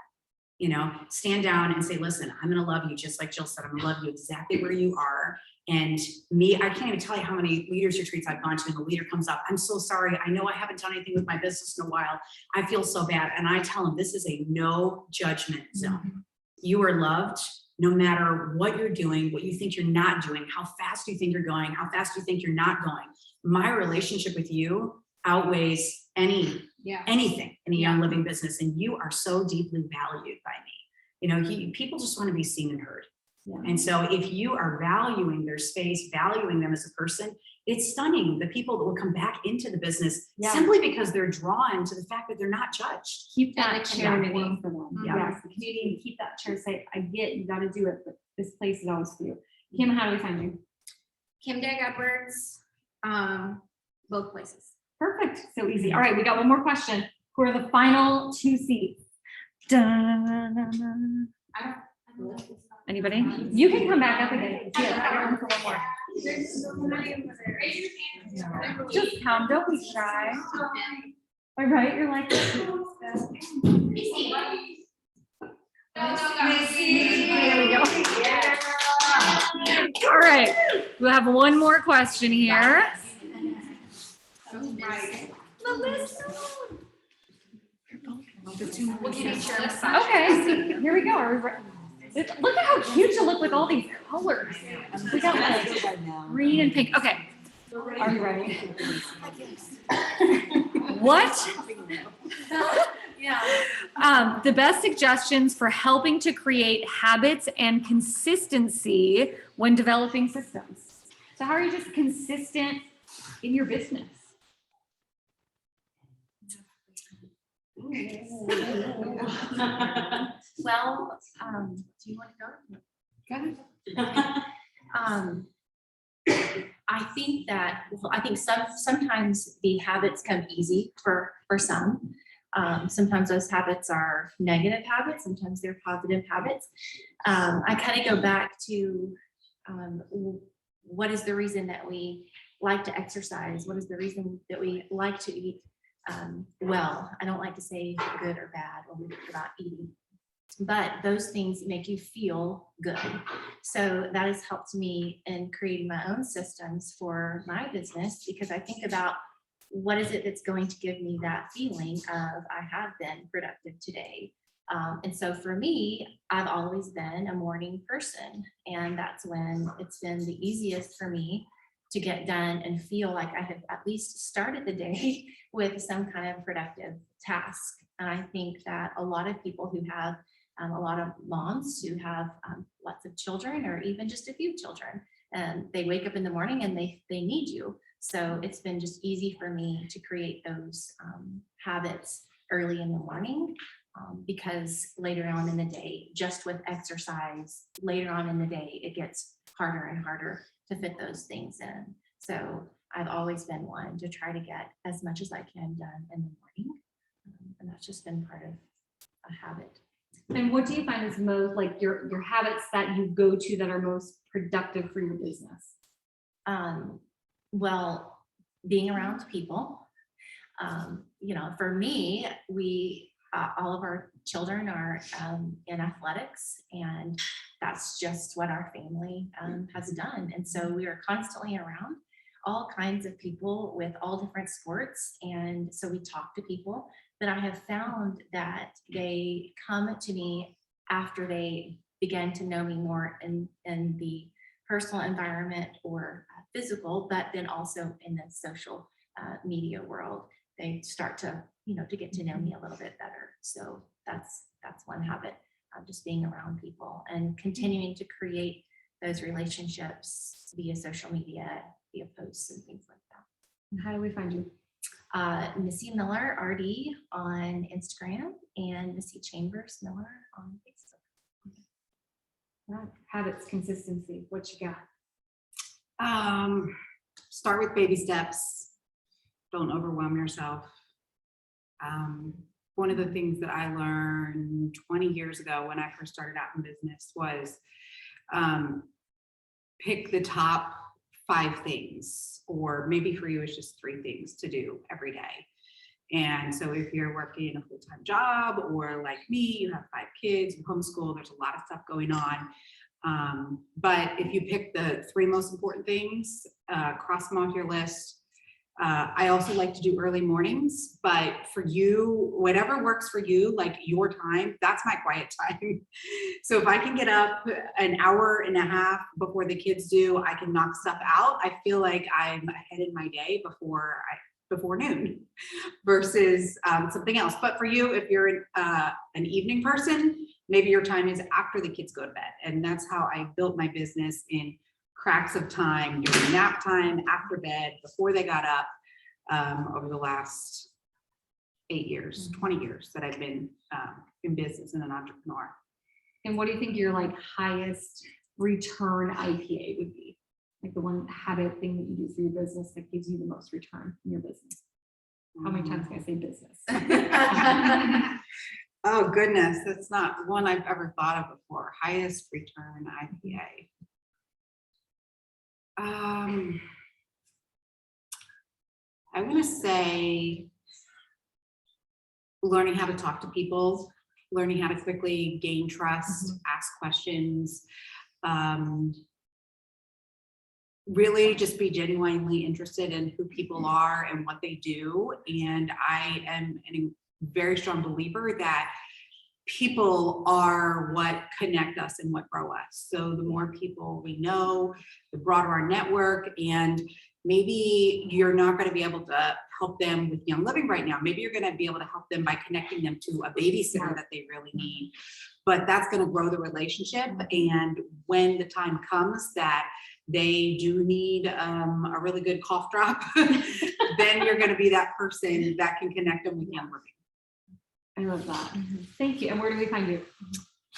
Stand down and say, listen, I'm going to love you just like Jill said. I'm going to love you exactly where you are. And I can't even tell you how many leaders retreats I've gone to, and the leader comes up, I'm so sorry. I know I haven't done anything with my business in a while. I feel so bad. And I tell them, this is a no judgment zone. You are loved no matter what you're doing, what you think you're not doing, how fast you think you're going, how fast you think you're not going. My relationship with you outweighs anything in a young living business, and you are so deeply valued by me. People just want to be seen and heard. Yeah. And so if you are valuing their space, valuing them as a person, it's stunning the people that will come back into the business simply because they're drawn to the fact that they're not judged. Keep that chair warm for them. Yes, the community, and keep that chair. Say, I get you got to do it, but this place is always for you. Kim, how do we find you? Kim Dag Edwards, both places. Perfect. So easy. All right, we got one more question. Who are the final 2 seats? Anybody? You can come back up again. Yeah, I got one for one more. Just come. Don't be shy. All right, you're like. There we go. All right, we'll have one more question here. Okay, here we go. Are we ready? Look at how cute you look with all these colors. We got like green and pink. Okay, are you ready? What? The best suggestions for helping to create habits and consistency when developing systems. So how are you just consistent in your business? Well, do you want to go? Go ahead. I think sometimes the habits come easy for some. Sometimes those habits are negative habits. Sometimes they're positive habits. I kind of go back to what is the reason that we like to exercise? What is the reason that we like to eat well? I don't like to say good or bad when we talk about eating, but those things make you feel good. So that has helped me in creating my own systems for my business, because I think about what is it that's going to give me that feeling of I have been productive today. And so for me, I've always been a morning person, and that's when it's been the easiest for me to get done and feel like I have at least started the day with some kind of productive task. And I think that a lot of people who have a lot of moms who have lots of children, or even just a few children, and they wake up in the morning and they need you. So it's been just easy for me to create those habits early in the morning, because later on in the day, just with exercise, later on in the day, it gets harder and harder to fit those things in. So I've always been one to try to get as much as I can done in the morning. And that's that's just been part of a habit. And what do you find is most like your habits that you go to that are most productive for your business? Well, being around people, for me, all of our children are in athletics, and that's just what our family has done. And so we are constantly around all kinds of people with all different sports. And so we talk to people, but I have found that they come to me after they begin to know me more in the personal environment or physical, but then also in the social media world. They start to get to know me a little bit better. So that's one habit, just being around people and continuing to create those relationships via social media, via posts and things like that. And how do we find you? Missy Miller RD on Instagram and Missy Chambers Miller on Facebook. Right. Habits, consistency. What you got? Start with baby steps. Don't overwhelm yourself. One of the things that I learned 20 years ago when I first started out in business was pick the top 5 things, or maybe for you it's just 3 things to do every day. And so if you're working a full-time job, or like me, you have 5 kids, you homeschool, there's a lot of stuff going on. But if you pick the 3 most important things, cross them off your list. I also like to do early mornings, but for you, whatever works for you, like your time, that's my quiet time. So if I can get up an hour and a half before the kids do, I can knock stuff out. I feel like I'm ahead in my day before noon versus something else. But for you, if you're an evening person, maybe your time is after the kids go to bed. And that's how I built my business, in cracks of time, during nap time, after bed, before they got up, over the last 8 years, 20 years that I've been in business and an entrepreneur. And what do you think your like highest return IPA would be? Like the one habit thing that you do for your business that gives you the most return in your business? How many times can I say business? Oh goodness, that's not one I've ever thought of before. Highest return IPA. I'm going to say learning how to talk to people, learning how to quickly gain trust, ask questions, really just be genuinely interested in who people are and what they do. And I am a very strong believer that people are what connect us and what grow us. So the more people we know, the broader our network. And maybe you're not going to be able to help them with Young Living right now. Maybe you're going to be able to help them by connecting them to a babysitter that they really need. But that's going to grow the relationship. And when the time comes that they do need a really good cough drop, then you're going to be that person that can connect them with Young Living. I love that. Thank you. And where do we find you?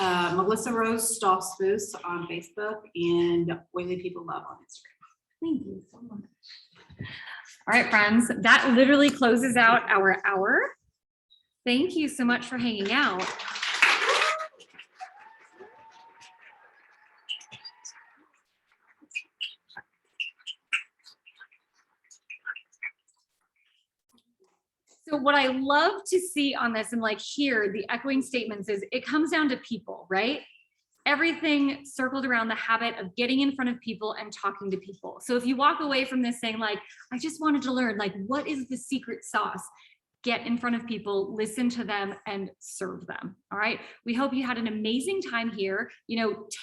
Melissa Rose Stoltzfus on Facebook and Oily People Love on Instagram. Thank you so much. All right, friends, that literally closes out our hour. Thank you so much for hanging out. So what I love to see on this and like hear the echoing statements is it comes down to people, right? Everything circled around the habit of getting in front of people and talking to people. So if you walk away from this saying like, I just wanted to learn, like, what is the secret sauce? Get in front of people, listen to them, and serve them. All right. We hope you had an amazing time here.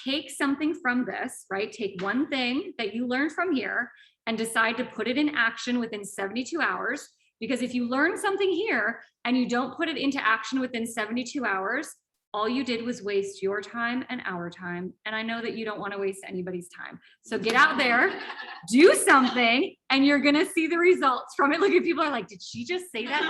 Take something from this, right? Take one thing that you learned from here and decide to put it in action within 72 hours. Because if you learn something here and you don't put it into action within 72 hours, all you did was waste your time and our time. And I know that you don't want to waste anybody's time. So get out there, do something, and you're going to see the results from it. Look at people are like, did she just say that?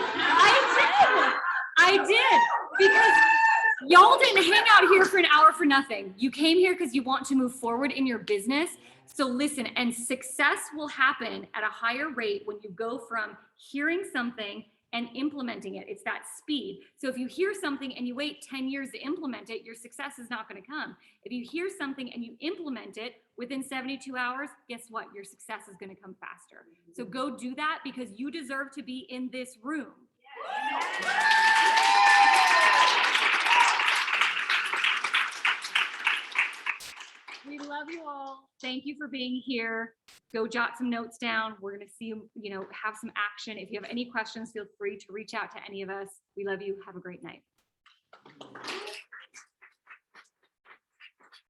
I did. Because y'all didn't hang out here for an hour for nothing. You came here because you want to move forward in your business. So listen, and success will happen at a higher rate when you go from hearing something and implementing it. It's that speed. So if you hear something and you wait 10 years to implement it, your success is not going to come. If you hear something and you implement it within 72 hours, guess what? Your success is going to come faster. So go do that because you deserve to be in this room. We love you all. Thank you for being here. Go jot some notes down. We're going to see you, have some action. If you have any questions, feel free to reach out to any of us. We love you. Have a great night.